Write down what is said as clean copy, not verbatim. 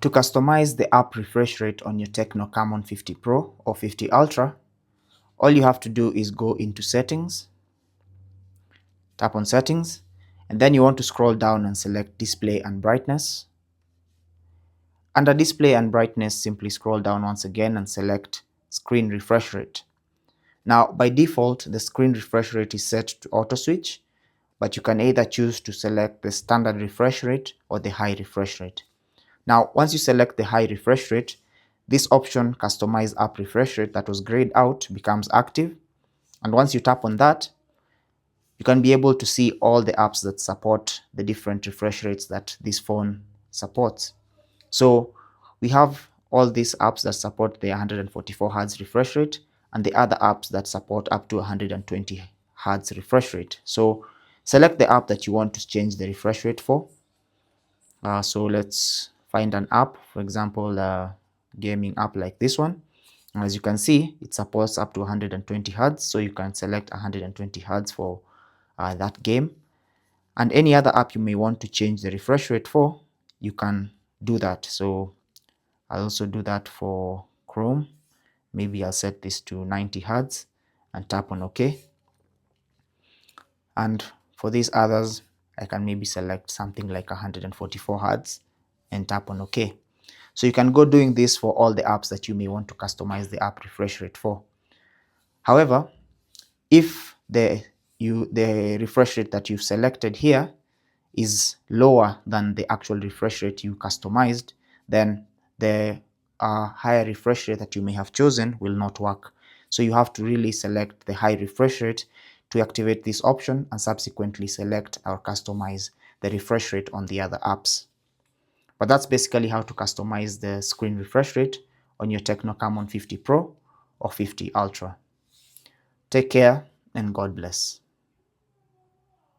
To customize the app refresh rate on your Tecno Camon 50 Pro or 50 Ultra, all you have to do is go into settings, tap on settings, and then you want to scroll down and select display and brightness. Under display and brightness, simply scroll down once again and select screen refresh rate. Now, by default, the screen refresh rate is set to auto switch, but you can either choose to select the standard refresh rate or the high refresh rate. Now, once you select the high refresh rate, this option, customize app refresh rate, that was grayed out, becomes active. And once you tap on that, you can be able to see all the apps that support the different refresh rates that this phone supports. So we have all these apps that support the 144 Hz refresh rate and the other apps that support up to 120 Hz refresh rate. So select the app that you want to change the refresh rate for. So let's find an app, for example, a gaming app like this one. As you can see, it supports up to 120 Hz, so you can select 120 Hz for that game. And any other app you may want to change the refresh rate for, you can do that. So I'll also do that for Chrome. Maybe I'll set this to 90 Hz and tap on OK. And for these others, I can maybe select something like 144 Hz and tap on OK. So you can go doing this for all the apps that you may want to customize the app refresh rate for. However, if the refresh rate that you've selected here is lower than the actual refresh rate you customized, then the higher refresh rate that you may have chosen will not work. So you have to really select the high refresh rate to activate this option and subsequently select or customize the refresh rate on the other apps. But that's basically how to customize the screen refresh rate on your Tecno Camon 50 Pro or 50 Ultra. Take care and God bless.